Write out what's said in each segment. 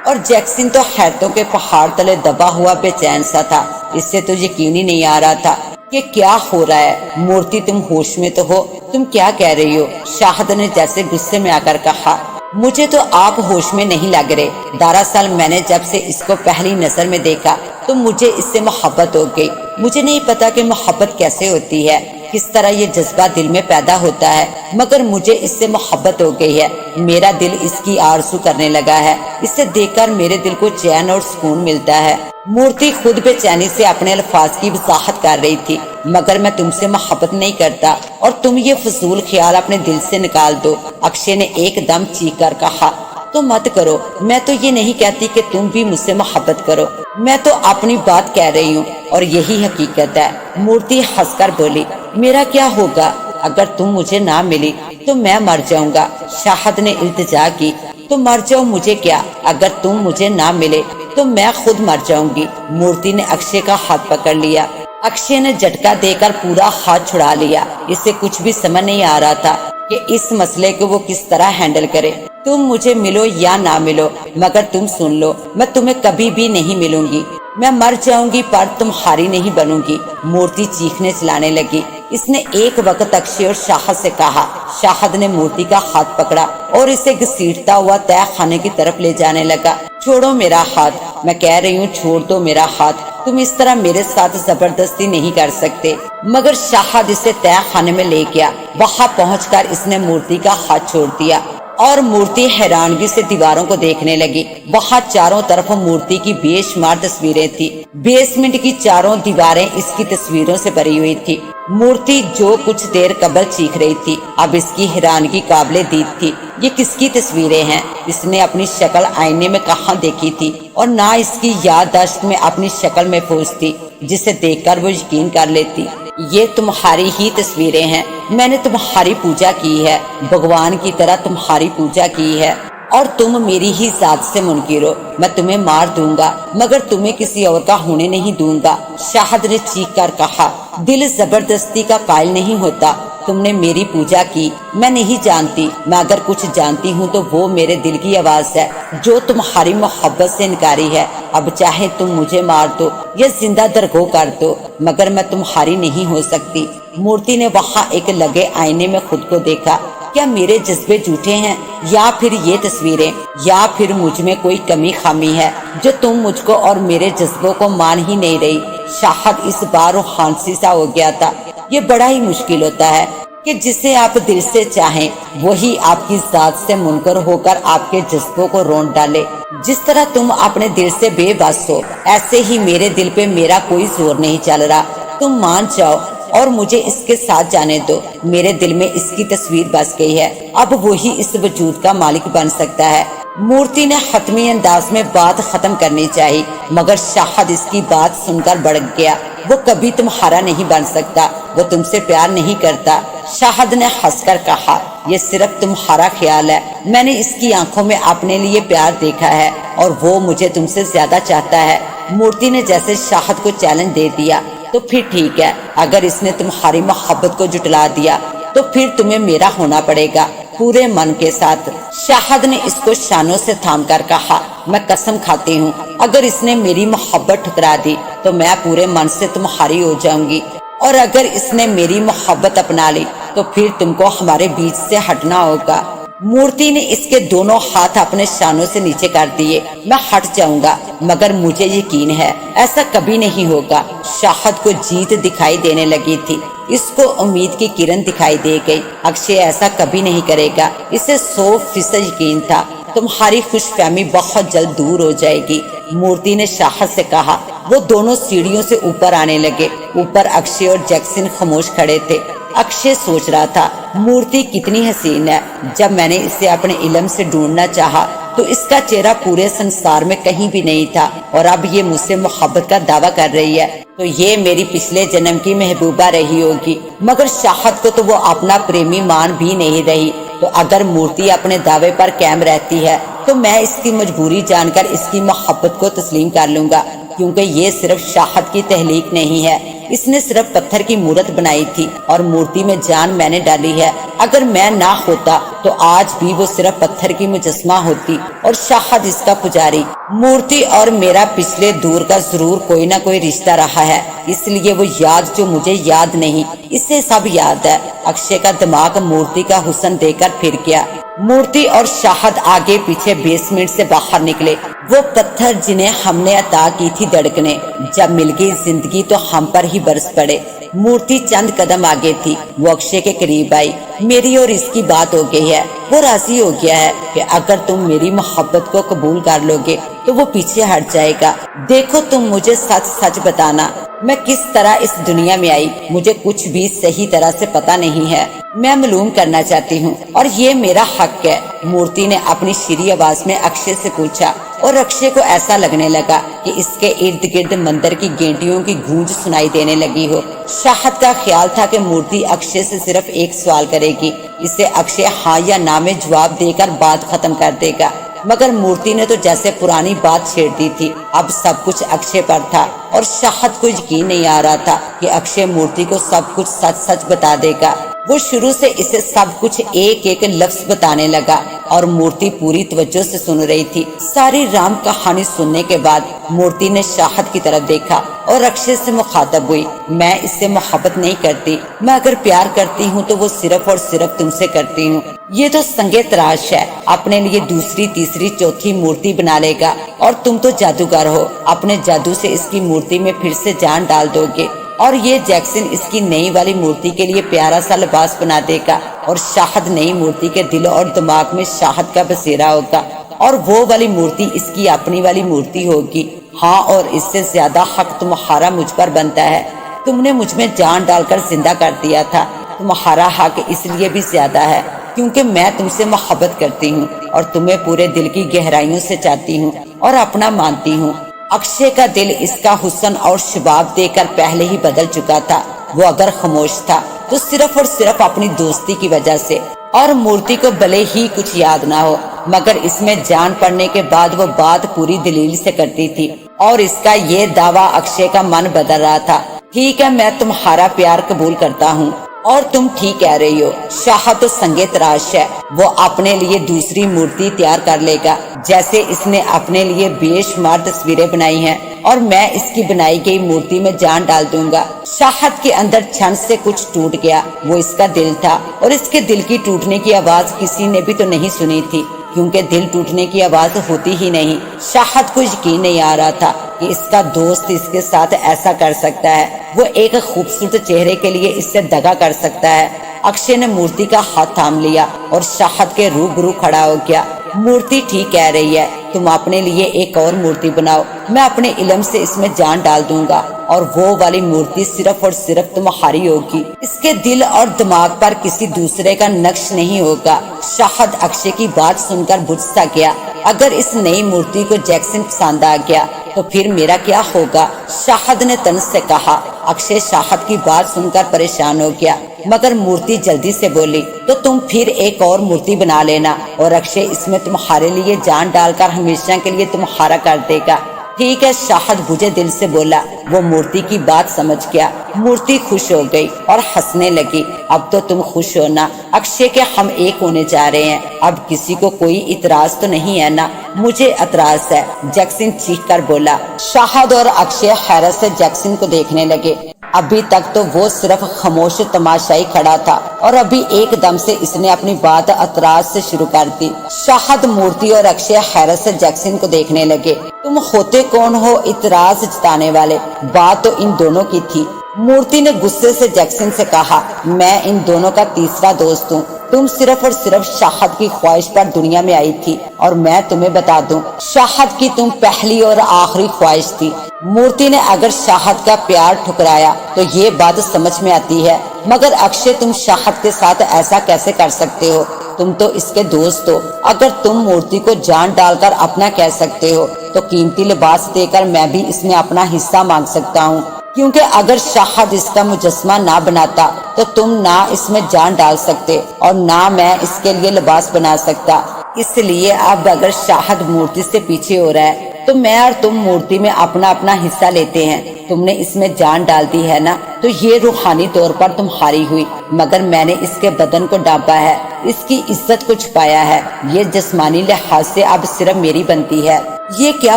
اور جیکسن تو حیرتوں کے پہاڑ تلے دبا ہوا بے چین سا تھا۔ اس سے تو یقین ہی نہیں آ رہا تھا کہ کیا ہو رہا ہے۔ مورتی تم ہوش میں تو ہو؟ تم کیا کہہ رہی ہو؟ شاہد نے جیسے غصے میں آ کر کہا۔ مجھے تو آپ ہوش میں نہیں لگ رہے۔ دراصل میں نے جب سے اس کو پہلی نظر میں دیکھا تو مجھے اس سے محبت ہو گئی۔ مجھے نہیں پتا کہ محبت کیسے ہوتی ہے، کس طرح یہ جذبہ دل میں پیدا ہوتا ہے، مگر مجھے اس سے محبت ہو گئی ہے۔ میرا دل اس کی آرزو کرنے لگا ہے۔ اسے دیکھ کر میرے دل کو چین اور سکون ملتا ہے۔ مورتی خود بے چینی سے اپنے الفاظ کی وضاحت کر رہی تھی۔ مگر میں تم سے محبت نہیں کرتا اور تم یہ فضول خیال اپنے دل سے نکال دو، اکشے نے ایک دم چیخ کر کہا۔ تو مت کرو، میں تو یہ نہیں کہتی کہ تم بھی مجھ سے محبت کرو، میں تو اپنی بات کہہ رہی ہوں اور یہی حقیقت ہے۔ مورتی ہنس کر بولی، میرا کیا ہوگا؟ اگر تم مجھے نہ ملی تو میں مر جاؤں گا۔ شاہد نے التجا کی، تو مر جاؤ، مجھے کیا؟ اگر تم مجھے نہ ملے تو میں خود مر جاؤں گی۔ مورتی نے اکشے کا ہاتھ پکڑ لیا۔ اکشے نے جھٹکا دے کر پورا ہاتھ چھڑا لیا۔ اسے کچھ بھی سمجھ نہیں آ رہا تھا کہ اس مسئلے کو وہ کس طرح ہینڈل کرے۔ تم مجھے ملو یا نہ ملو، مگر تم سن لو، میں تمہیں کبھی بھی نہیں ملوں گی۔ میں مر جاؤں گی پر تمہاری نہیں بنوں گی۔ مورتی چیخنے چلانے لگی۔ اس نے ایک وقت اکشے اور شاہد سے کہا۔ شاہد نے مورتی کا ہاتھ پکڑا اور اسے گھسیٹتا ہوا تہہ خانے کی طرف لے جانے لگا۔ چھوڑو میرا ہاتھ، میں کہہ رہی ہوں چھوڑ دو میرا ہاتھ، تم اس طرح میرے ساتھ زبردستی نہیں کر سکتے۔ مگر شاہد اسے تہہ خانے میں لے گیا۔ وہاں پہنچ کر اس نے مورتی کا ہاتھ چھوڑ دیا اور مورتی حیرانگی سے دیواروں کو دیکھنے لگی۔ وہاں چاروں طرف مورتی کی بے شمار تصویریں تھی۔ بیسمنٹ کی چاروں دیواریں اس کی تصویروں سے بھری ہوئی تھی۔ مورتی جو کچھ دیر قبل چیخ رہی تھی اب اس کی حیرانگی قابل دید تھی۔ یہ کس کی تصویریں ہیں؟ اس نے اپنی شکل آئینے میں کہاں دیکھی تھی؟ اور نہ اس کی یادداشت میں اپنی شکل محفوظ تھی جسے دیکھ کر وہ یقین کر لیتی۔ یہ تمہاری ہی تصویریں ہیں، میں نے تمہاری پوجا کی ہے، بھگوان کی طرح تمہاری پوجا کی ہے اور تم میری ہی ذات سے منکر ہو۔ میں تمہیں مار دوں گا مگر تمہیں کسی اور کا ہونے نہیں دوں گا، شاہد نے چیخ کر کہا۔ دل زبردستی کا قائل نہیں ہوتا۔ تم نے میری پوجا کی، میں نہیں جانتی، میں اگر کچھ جانتی ہوں تو وہ میرے دل کی آواز ہے جو تمہاری محبت سے انکاری ہے۔ اب چاہے تم مجھے مار دو یا زندہ درگو کر دو مگر میں تمہاری نہیں ہو سکتی۔ مورتی نے وہاں ایک لگے آئینے میں خود کو دیکھا۔ کیا میرے جذبے جھوٹے ہیں یا پھر یہ تصویریں، یا پھر مجھ میں کوئی کمی خامی ہے جو تم مجھ کو اور میرے جذبوں کو مان ہی نہیں رہی؟ شاہد اس بار روحانسی سا ہو گیا تھا۔ یہ بڑا ہی مشکل ہوتا ہے کہ جسے آپ دل سے چاہیں وہی آپ کی ذات سے منکر ہو کر آپ کے جذبوں کو رونٹ ڈالے۔ جس طرح تم اپنے دل سے بے بس ہو ایسے ہی میرے دل پہ میرا کوئی زور نہیں چل رہا۔ تم مان جاؤ اور مجھے اس کے ساتھ جانے دو۔ میرے دل میں اس کی تصویر بس گئی ہے، اب وہی اس وجود کا مالک بن سکتا ہے۔ مورتی نے حتمی انداز میں بات ختم کرنی چاہی مگر شاہد اس کی بات سن کر بڑک گیا۔ وہ کبھی تمہارا نہیں بن سکتا، وہ تم سے پیار نہیں کرتا۔ شاہد نے ہنس کر کہا، یہ صرف تمہارا خیال ہے، میں نے اس کی آنکھوں میں اپنے لیے پیار دیکھا ہے اور وہ مجھے تم سے زیادہ چاہتا ہے۔ مورتی نے جیسے شاہد کو چیلنج دے دیا۔ تو پھر ٹھیک ہے، اگر اس نے تمہاری محبت کو جھٹلا دیا تو پھر تمہیں میرا ہونا پڑے گا پورے من کے ساتھ۔ شاہد نے اس کو شانوں سے تھام کر کہا، میں قسم کھاتی ہوں اگر اس نے میری محبت ٹھکرا دی تو میں پورے من سے تمہاری ہو جاؤں گی، اور اگر اس نے میری محبت اپنا لی تو پھر تم کو ہمارے بیچ سے ہٹنا ہوگا۔ مورتی نے اس کے دونوں ہاتھ اپنے شانوں سے نیچے کر دیے۔ میں ہٹ جاؤں گا مگر مجھے یقین ہے ایسا کبھی نہیں ہوگا۔ شاہد کو جیت دکھائی دینے لگی تھی، اس کو امید کی کرن دکھائی دے گئی۔ اکشے ایسا کبھی نہیں کرے گا، اسے 100% یقین تھا۔ تمہاری خوش فہمی بہت جلد دور ہو جائے گی، مورتی نے شاہد سے کہا۔ وہ دونوں سیڑھیوں سے اوپر آنے لگے۔ اوپر اکشے اور جیکسن خاموش کھڑے تھے۔ اکشے سوچ رہا تھا، مورتی کتنی حسین ہے۔ جب میں نے اسے اپنے علم سے ڈھونڈنا چاہا تو اس کا چہرہ پورے سنسار میں کہیں بھی نہیں تھا، اور اب یہ مجھ سے محبت کا دعویٰ کر رہی ہے تو یہ میری پچھلے جنم کی محبوبہ رہی ہوگی۔ مگر شاہد کو تو وہ اپنا پریمی مان بھی نہیں رہی، تو اگر مورتی اپنے دعوے پر قائم رہتی ہے تو میں اس کی مجبوری جان کر اس کی محبت کو تسلیم کر لوں گا۔ کیونکہ یہ صرف شاہد کی تخلیق نہیں ہے، اس نے صرف پتھر کی مورت بنائی تھی اور مورتی میں جان میں نے ڈالی ہے۔ اگر میں نہ ہوتا تو آج بھی وہ صرف پتھر کی مجسمہ ہوتی اور شاہد اس کا پجاری۔ مورتی اور میرا پچھلے دور کا ضرور کوئی نہ کوئی رشتہ رہا ہے، اس لیے وہ یاد جو مجھے یاد نہیں اسے سب یاد ہے۔ اکشے کا دماغ مورتی کا حسن دیکھ کر پھر گیا۔ مورتی اور شاہد آگے پیچھے بیسمنٹ سے باہر نکلے۔ وہ پتھر جنہیں ہم نے عطا کی تھی دھڑکنے، جب مل گئی زندگی تو ہم پر ہی برس پڑے۔ مورتی چند قدم آگے تھی، وہ اکشے کے قریب آئی۔ میری اور اس کی بات ہو گئی ہے، وہ راضی ہو گیا ہے کہ اگر تم میری محبت کو قبول کر لو گے تو وہ پیچھے ہٹ جائے گا۔ دیکھو تم مجھے سچ سچ بتانا، میں کس طرح اس دنیا میں آئی، مجھے کچھ بھی صحیح طرح سے پتا نہیں ہے۔ میں معلوم کرنا چاہتی ہوں اور یہ میرا حق ہے، مورتی نے اپنی شیریں آواز میں اکشے سے پوچھا، اور اکشے کو ایسا لگنے لگا کہ اس کے ارد گرد مندر کی گھنٹیوں کی گونج سنائی دینے لگی ہو۔ شاہد کا خیال تھا کہ مورتی اکشے سے صرف ایک سوال کرے گی، اسے اکشے ہاں یا نہ میں جواب دے کر بات ختم کر دے گا، مگر مورتی نے تو جیسے پرانی بات چھیڑ دی تھی۔ اب سب کچھ اکشے پر تھا اور شاہد کو یقین نہیں آ رہا تھا کہ اکشے مورتی کو سب کچھ سچ سچ بتا دے گا۔ وہ شروع سے اسے سب کچھ ایک ایک لفظ بتانے لگا اور مورتی پوری توجہ سے سن رہی تھی۔ ساری رام کہانی سننے کے بعد مورتی نے شاہد کی طرف دیکھا اور اکشے سے مخاطب ہوئی، میں اس سے محبت نہیں کرتی، میں اگر پیار کرتی ہوں تو وہ صرف اور صرف تم سے کرتی ہوں۔ یہ تو سنگے تراش ہے، اپنے لیے دوسری تیسری چوتھی مورتی بنا لے گا، اور تم تو جادوگر ہو، اپنے جادو سے اس کی مورتی میں پھر سے جان ڈال دو گے، اور یہ جیکسن اس کی نئی والی مورتی کے لیے پیارا سا لباس بنا دے گا، اور شاہد نئی مورتی کے دل اور دماغ میں شاہد کا بسیرا ہوگا، اور وہ والی مورتی اس کی اپنی والی مورتی ہوگی۔ ہاں، اور اس سے زیادہ حق تمہارا مجھ پر بنتا ہے، تم نے مجھ میں جان ڈال کر زندہ کر دیا تھا، تمہارا حق اس لیے بھی زیادہ ہے کیونکہ میں تم سے محبت کرتی ہوں اور تمہیں پورے دل کی گہرائیوں سے چاہتی ہوں اور اپنا مانتی ہوں۔ اکشے کا دل اس کا حسن اور شباب دے کر پہلے ہی بدل چکا تھا۔ وہ اگر خاموش تھا تو صرف اور صرف اپنی دوستی کی وجہ سے، اور مورتی کو بھلے ہی کچھ یاد نہ ہو، مگر اس میں جان پڑنے کے بعد وہ بات پوری دلیل سے کرتی تھی، اور اس کا یہ دعویٰ اکشے کا من بدل رہا تھا۔ ٹھیک ہے، میں تمہارا پیار قبول کرتا ہوں، اور تم ٹھیک کہہ رہی ہو، شاہد تو سنگے تراش ہے، وہ اپنے لیے دوسری مورتی تیار کر لے گا، جیسے اس نے اپنے لیے بے شمار تصویریں بنائی ہیں، اور میں اس کی بنائی گئی مورتی میں جان ڈال دوں گا۔ شاہد کے اندر چھن سے کچھ ٹوٹ گیا، وہ اس کا دل تھا، اور اس کے دل کی ٹوٹنے کی آواز کسی نے بھی تو نہیں سنی تھی، کیونکہ دل ٹوٹنے کی آواز ہوتی ہی نہیں۔ شاہد کو یقین نہیں آ رہا تھا کہ اس کا دوست اس کے ساتھ ایسا کر سکتا ہے، وہ ایک خوبصورت چہرے کے لیے اس سے دغا کر سکتا ہے۔ اکشے نے مورتی کا ہاتھ تھام لیا اور شاہد کے روبرو کھڑا ہو گیا۔ مورتی ٹھیک کہہ رہی ہے، تم اپنے لیے ایک اور مورتی بناؤ، میں اپنے علم سے اس میں جان ڈال دوں گا، اور وہ والی مورتی صرف اور صرف تمہاری ہوگی، اس کے دل اور دماغ پر کسی دوسرے کا نقش نہیں ہوگا۔ شاہد اکشے کی بات سن کر بجھ سا گیا۔ اگر اس نئی مورتی کو جیکسن پسند آ گیا تو پھر میرا کیا ہوگا؟ شاہد نے طنز سے کہا۔ اکشے شاہد کی بات سن کر پریشان ہو گیا، مگر مورتی جلدی سے بولی، تو تم پھر ایک اور مورتی بنا لینا، اور اکشے اس میں تمہارے لیے جان ڈال کر ہمیشہ کے لیے تمہارا کر دے گا۔ ٹھیک ہے، شاہد بجھے دل سے بولا۔ وہ مورتی کی بات سمجھ گیا۔ مورتی خوش ہو گئی اور ہنسنے لگی۔ اب تو تم خوش ہونا اکشے کے، ہم ایک ہونے جا رہے ہیں، اب کسی کو کوئی اعتراض تو نہیں ہے نا؟ مجھے اعتراض ہے، جیکسن چیخ کر بولا۔ شاہد اور اکشے حیرت سے جیکسن کو دیکھنے لگے۔ ابھی تک تو وہ صرف خاموش تماشائی کھڑا تھا، اور ابھی ایک دم سے اس نے اپنی بات اعتراض سے شروع کر دی۔ شاہد، مورتی اور اکشے حیرت سے جیکسن کو دیکھنے لگے۔ تم ہوتے کون ہو اعتراض جتانے والے؟ بات تو ان دونوں کی تھی۔ مورتی نے غصے سے جیکسن سے کہا، میں ان دونوں کا تیسرا دوست ہوں، تم صرف اور صرف شاہد کی خواہش پر دنیا میں آئی تھی، اور میں تمہیں بتا دوں، شاہد کی تم پہلی اور آخری خواہش تھی۔ مورتی نے اگر شاہد کا پیار ٹھکرایا تو یہ بات سمجھ میں آتی ہے، مگر اکشے تم شاہد کے ساتھ ایسا کیسے کر سکتے ہو؟ تم تو اس کے دوست ہو۔ اگر تم مورتی کو جان ڈال کر اپنا کہہ سکتے ہو تو قیمتی لباس دے کر میں بھی اس میں اپنا حصہ مانگ سکتا ہوں، کیونکہ اگر شاہد اس کا مجسمہ نہ بناتا تو تم نہ اس میں جان ڈال سکتے اور نہ میں اس کے لیے لباس بنا سکتا۔ اس لیے اب اگر شاہد مورتی سے پیچھے ہو رہا ہے تو میں اور تم مورتی میں اپنا اپنا حصہ لیتے ہیں۔ تم نے اس میں جان ڈال دی ہے نا، تو یہ روحانی طور پر تمہاری ہوئی، مگر میں نے اس کے بدن کو ڈانپا ہے، اس کی عزت کو چھپایا ہے۔ یہ جسمانی لحاظ سے اب صرف میری بنتی ہے۔ یہ کیا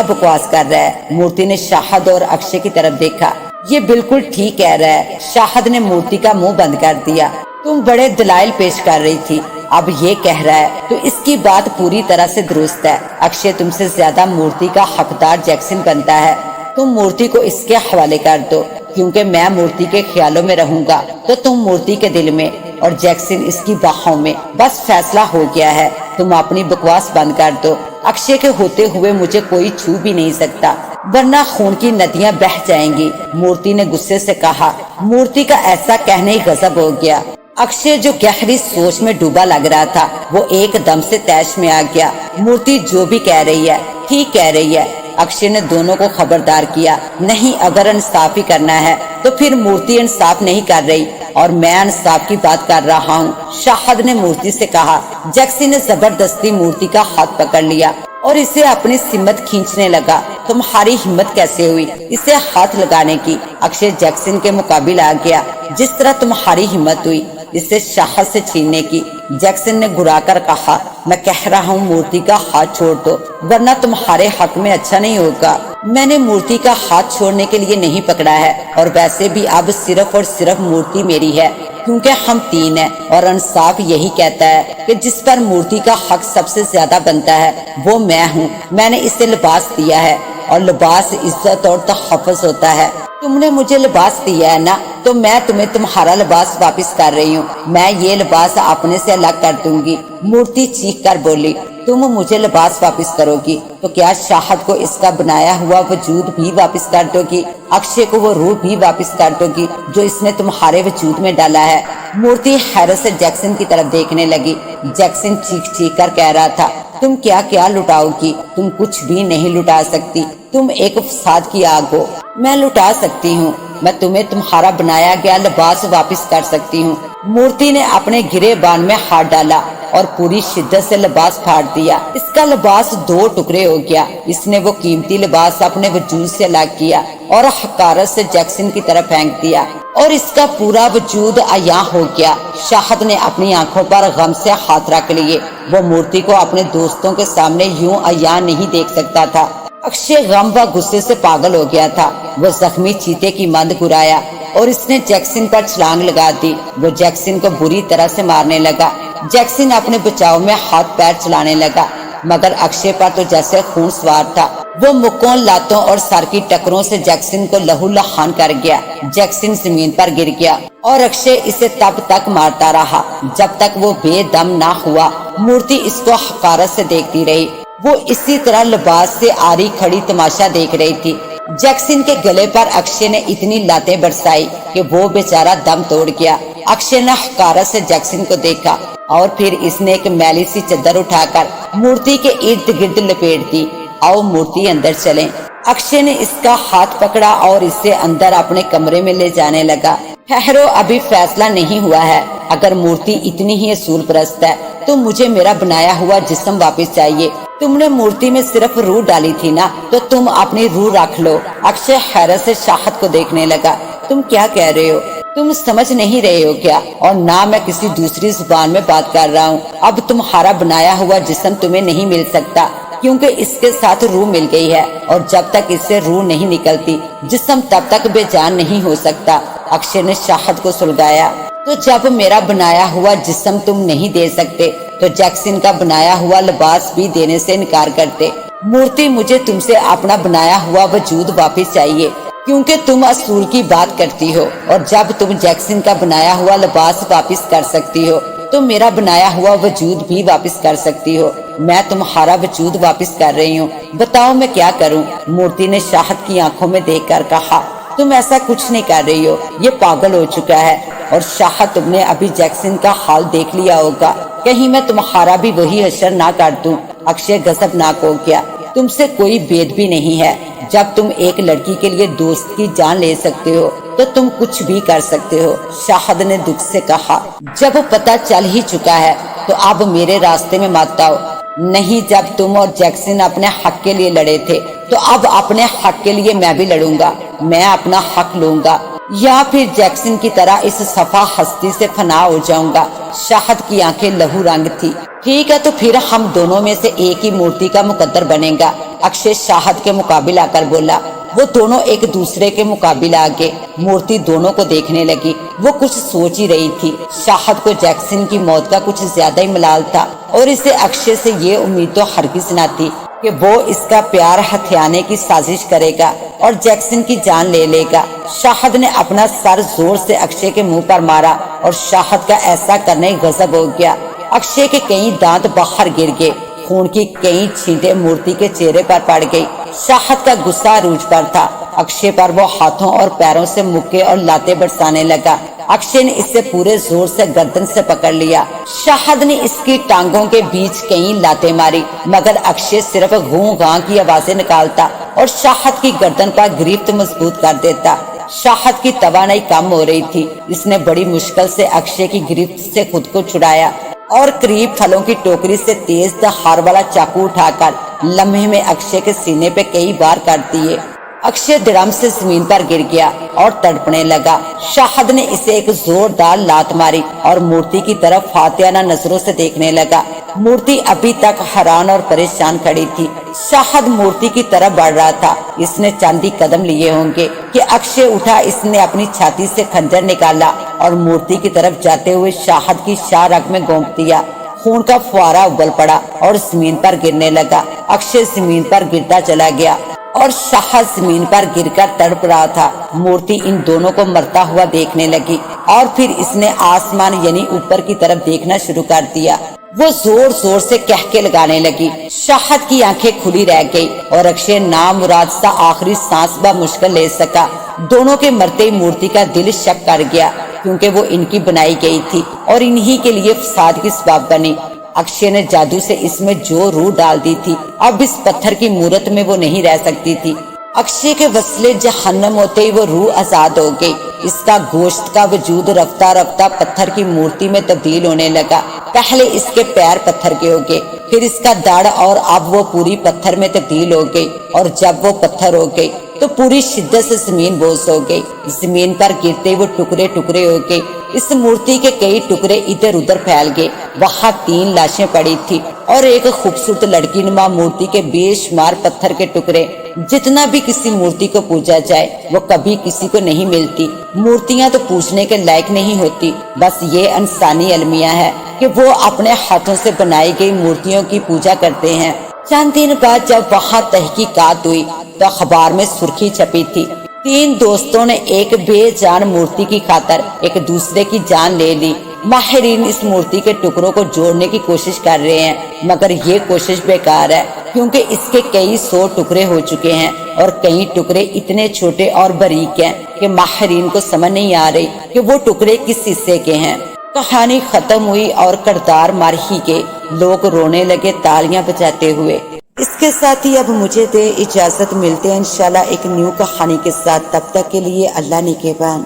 بکواس کر رہا ہے؟ مورتی نے شاہد اور اکشے کی طرف دیکھا۔ یہ بالکل ٹھیک کہہ رہا ہے۔ شاہد نے مورتی کا منہ بند کر دیا۔ تم بڑے دلائل پیش کر رہی تھی، اب یہ کہہ رہا ہے تو اس کی بات پوری طرح سے درست ہے۔ اکشے تم سے زیادہ مورتی کا حقدار جیکسن بنتا ہے۔ تم مورتی کو اس کے حوالے کر دو، کیونکہ میں مورتی کے خیالوں میں رہوں گا تو تم مورتی کے دل میں اور جیکسن اس کی باہوں میں۔ بس فیصلہ ہو گیا ہے، تم اپنی بکواس بند کر دو۔ اکشے کے ہوتے ہوئے مجھے کوئی چھو بھی نہیں سکتا، ورنہ خون کی ندیاں بہہ جائیں گی، مورتی نے غصے سے کہا۔ مورتی کا ایسا کہنے ہی غضب ہو گیا۔ اکشے جو گہری سوچ میں ڈوبا لگ رہا تھا، وہ ایک دم سے طیش میں آ گیا۔ مورتی جو بھی کہہ رہی ہے ٹھیک کہہ رہی ہے۔ اکشے نے دونوں کو خبردار کیا، نہیں، اگر انصاف ہی کرنا ہے تو پھر مورتی انصاف نہیں کر رہی اور میں انصاف کی بات کر رہا ہوں۔ شاہد نے مورتی سے کہا۔ جیکسن نے زبردستی مورتی کا ہاتھ پکڑ لیا اور اسے اپنی سمت کھینچنے لگا۔ تمہاری ہمت کیسے ہوئی اسے ہاتھ لگانے کی؟ اکشے جیکسن کے مقابل آ گیا۔ جس طرح تمہاری ہمت ہوئی اسے شاہد سے چھیننے کی؟ جیکسن نے گھرا کر کہا، میں کہہ رہا ہوں مورتی کا ہاتھ چھوڑ دو، ورنہ تمہارے حق میں اچھا نہیں ہوگا۔ میں نے مورتی کا ہاتھ چھوڑنے کے لیے نہیں پکڑا ہے، اور ویسے بھی اب صرف اور صرف مورتی میری ہے، کیونکہ ہم تین ہیں، اور انصاف یہی کہتا ہے کہ جس پر مورتی کا حق سب سے زیادہ بنتا ہے وہ میں ہوں۔ میں نے اسے لباس دیا ہے، اور لباس عزت اور تحفظ ہوتا ہے۔ تم نے مجھے لباس دیا ہے نا، تو میں تمہیں تمہارا لباس واپس کر رہی ہوں۔ میں یہ لباس اپنے سے الگ کر دوں گی۔ مورتی چیخ کر بولی، تم مجھے لباس واپس کرو گی تو کیا شاہد کو اس کا بنایا ہوا وجود بھی واپس کر دو گی؟ اکشے کو وہ روح بھی واپس کر دو گی جو اس نے تمہارے وجود میں ڈالا ہے؟ مورتی حیرت سے جیکسن کی طرف دیکھنے لگی۔ جیکسن چیخ چیخ کر کہہ رہا تھا، تم کیا کیا لٹاؤ گی؟ تم کچھ بھی نہیں لٹا سکتی، تم ایک فساد کی آگ ہو۔ میں لٹا سکتی ہوں، میں تمہیں تمہارا بنایا گیا لباس واپس کر سکتی ہوں۔ مورتی نے اپنے گرے بان میں ہاتھ ڈالا اور پوری شدت سے لباس پھاڑ دیا۔ اس کا لباس دو ٹکڑے ہو گیا۔ اس نے وہ قیمتی لباس اپنے وجود سے الگ کیا اور حقارت سے جیکسن کی طرف پھینک دیا، اور اس کا پورا وجود عیاں ہو گیا۔ شاہد نے اپنی آنکھوں پر غم سے ہاتھ رکھ لیے۔ وہ مورتی کو اپنے دوستوں کے سامنے یوں عیاں نہیں دیکھ سکتا تھا۔ اکشے غم و غصے سے پاگل ہو گیا تھا۔ وہ زخمی چیتے کی مانند گرایا اور اس نے جیکسن پر چھلانگ لگا دی۔ وہ جیکسن کو بری طرح سے مارنے لگا۔ جیکسن اپنے بچاؤ میں ہاتھ پیر چلانے لگا، مگر اکشے پر تو جیسے خون سوار تھا۔ وہ مکوں، لاتوں اور سر کی ٹکروں سے جیکسن کو لہو لہان کر گیا۔ جیکسن زمین پر گر گیا اور اکشے اسے تب تک مارتا رہا جب تک وہ بے دم نہ ہوا۔ مورتی اس کو حقارت سے دیکھتی رہی۔ وہ اسی طرح لباس سے آری کھڑی تماشا دیکھ رہی تھی۔ جیکسن کے گلے پر اکشے نے اتنی لاتیں برسائی کہ وہ بیچارہ دم توڑ گیا۔ اکشے نے حقارت سے جیکسن کو دیکھا اور پھر اس نے ایک میلی سی چادر اٹھا کر مورتی کے ارد گرد لپیٹ دی۔ آؤ مورتی، اندر چلیں۔ اکشے نے اس کا ہاتھ پکڑا اور اسے اندر اپنے کمرے میں لے جانے لگا۔ ٹھہرو، ابھی فیصلہ نہیں ہوا ہے۔ اگر مورتی اتنی ہی اصول پرست ہے تو مجھے میرا بنایا ہوا جسم واپس چاہیے۔ تم نے مورتی میں صرف روح ڈالی تھی نا، تو تم اپنی روح رکھ لو۔ اکشے حیرت سے شاہد کو دیکھنے لگا۔ تم کیا کہہ رہے ہو؟ تم سمجھ نہیں رہے ہو کیا؟ اور نہ میں کسی دوسری زبان میں بات کر رہا ہوں۔ اب تمہارا بنایا ہوا جسم تمہیں نہیں مل سکتا، کیونکہ اس کے ساتھ روح مل گئی ہے، اور جب تک اس سے روح نہیں نکلتی جسم تب تک بے جان نہیں ہو سکتا۔ اکشے نے شاہد کو سلگایا، تو جب میرا بنایا ہوا جسم تم نہیں دے سکتے تو جیکسن کا بنایا ہوا لباس بھی دینے سے انکار کرتے۔ مورتی، مجھے تم سے اپنا بنایا ہوا وجود واپس چاہیے، کیونکہ تم اصول کی بات کرتی ہو، اور جب تم جیکسن کا بنایا ہوا لباس واپس کر سکتی ہو تو میرا بنایا ہوا وجود بھی واپس کر سکتی ہو۔ میں تمہارا وجود واپس کر رہی ہوں، بتاؤ میں کیا کروں؟ مورتی نے شاہد کی آنکھوں میں دیکھ کر کہا، تم ایسا کچھ نہیں کر رہی ہو، یہ پاگل ہو چکا ہے۔ اور شاہد، تم نے ابھی جیکسن کا حال دیکھ لیا ہوگا، کہیں میں تمہارا بھی وہی حشر نہ کر دوں۔ اکشے غضبناک ہو گیا، تم سے کوئی بید بھی نہیں ہے۔ جب تم ایک لڑکی کے لیے دوست کی جان لے سکتے ہو تو تم کچھ بھی کر سکتے ہو۔ شاہد نے دکھ سے کہا، جب پتہ چل ہی چکا ہے تو اب میرے راستے میں مت آؤ۔ نہیں، جب تم اور جیکسن اپنے حق کے لیے لڑے تھے تو اب اپنے حق کے لیے میں بھی لڑوں گا، میں اپنا حق لوں گا یا پھر جیکسن کی طرح اس صفحہ ہستی سے فنا ہو جاؤں گا۔ شاہد کی آنکھیں لہو رنگ تھی۔ ٹھیک ہے، تو پھر ہم دونوں میں سے ایک ہی مورتی کا مقدر بنے گا، اکشے شاہد کے مقابل آ کر بولا۔ وہ دونوں ایک دوسرے کے مقابل آگے۔ مورتی دونوں کو دیکھنے لگی، وہ کچھ سوچ ہی رہی تھی۔ شاہد کو جیکسن کی موت کا کچھ زیادہ ہی ملال تھا اور اسے اکشے سے یہ امید تو ہرگز نہ تھی کہ وہ اس کا پیار ہتھیانے کی سازش کرے گا اور جیکسن کی جان لے لے گا۔ شاہد نے اپنا سر زور سے اکشے کے منہ پر مارا اور شاہد کا ایسا کرنے غضب ہو گیا۔ اکشے کے کئی دانت باہر گر گئے، خون کی کئی چھینٹیں مورتی کے چہرے پر پڑ گئی۔ شاہد کا غصہ عروج پر تھا۔ اکشے پر وہ ہاتھوں اور پیروں سے مکے اور لاتے برسانے لگا۔ اکشے نے اسے پورے زور سے گردن سے پکڑ لیا۔ شاہد نے اس کی ٹانگوں کے بیچ کئی لاتیں ماری، مگر اکشے صرف گوں گاں کی آوازیں نکالتا اور شاہد کی گردن پر گرفت مضبوط کر دیتا۔ شاہد کی توانائی کم ہو رہی تھی۔ اس نے بڑی مشکل سے اکشے کی گرفت سے خود کو چھڑایا اور قریب پھلوں کی ٹوکری سے تیز دھار والا چاقو اٹھا کر لمحے میں اکشے کے سینے پہ کئی بار کر دیے۔ اکشے دھڑام سے زمین پر گر گیا اور تڑپنے لگا۔ شاہد نے اسے ایک زوردار لات ماری اور مورتی کی طرف فاتحانہ نظروں سے دیکھنے لگا۔ مورتی ابھی تک حیران اور پریشان کھڑی تھی۔ شاہد مورتی کی طرف بڑھ رہا تھا۔ اس نے چاندی قدم لیے ہوں گے کہ اکشے اٹھا۔ اس نے اپنی چھاتی سے خنجر نکالا اور مورتی کی طرف جاتے ہوئے شاہد کی شاہ رگ میں گھونپ دیا۔ خون کا فوارہ اگل پڑا اور زمین پر گرنے لگا۔ اکشے زمین پر گرتا چلا گیا اور شاہد زمین پر گر کر تڑپ رہا تھا۔ مورتی ان دونوں کو مرتا ہوا دیکھنے لگی اور پھر اس نے آسمان یعنی اوپر کی طرف دیکھنا شروع کر دیا۔ وہ زور زور سے کہکے لگانے لگی۔ شاہد کی آنکھیں کھلی رہ گئی اور اکشے نامراد سا آخری سانس بمشکل لے سکا۔ دونوں کے مرتے مورتی کا دل شک کر گیا، کیونکہ وہ ان کی بنائی گئی تھی اور انہی کے لیے فساد کی سبب بنی۔ اکشے نے جادو سے اس میں جو روح ڈال دی تھی، اب اس پتھر کی مورت میں وہ نہیں رہ سکتی تھی۔ اکشے کے وسلے جہنم ہوتے ہی وہ روح آزاد ہو گئی۔ اس کا گوشت کا وجود رفتہ رفتہ پتھر کی مورتی میں تبدیل ہونے لگا۔ پہلے اس کے پیر پتھر کے ہو گئے، پھر اس کا دڑ، اور اب وہ پوری پتھر میں تبدیل ہو گئی۔ اور جب وہ پتھر ہو گئی تو پوری شدت سے زمین بوس ہو گئی۔ زمین پر گرتے وہ ٹکڑے ٹکڑے ہو گئی۔ اس مورتی کے کئی ٹکڑے ادھر ادھر پھیل گئے۔ وہاں 3 لاشیں پڑی تھی اور ایک خوبصورت لڑکی نما مورتی کے بے شمار پتھر کے ٹکڑے۔ جتنا بھی کسی مورتی کو پوجا جائے وہ کبھی کسی کو نہیں ملتی۔ مورتیاں تو پوجنے کے لائق نہیں ہوتی، بس یہ انسانی المیہ ہے کہ وہ اپنے ہاتھوں سے بنائی گئی مورتیوں کی پوجا کرتے ہیں۔ چند دن بعد جب وہاں تحقیقات ہوئی تو اخبار میں سرخی چھپی تھی، 3 دوستوں نے ایک بے جان مورتی کی خاطر ایک دوسرے کی جان لے لی۔ ماہرین اس مورتی کے ٹکڑوں کو جوڑنے کی کوشش کر رہے ہیں، مگر یہ کوشش بیکار ہے، کیونکہ اس کے کئی 100 ٹکڑے ہو چکے ہیں اور کئی ٹکڑے اتنے چھوٹے اور باریک ہیں کہ ماہرین کو سمجھ نہیں آ رہی کہ وہ ٹکڑے کس حصے کے ہیں۔ کہانی ختم ہوئی اور کردار مر ہی گئے۔ لوگ رونے لگے تالیاں بجاتے ہوئے۔ اس کے ساتھ ہی اب مجھے دے اجازت، ملتے ہیں انشاءاللہ ایک نیو کہانی کے ساتھ۔ تب تک کے لیے اللہ نگہبان۔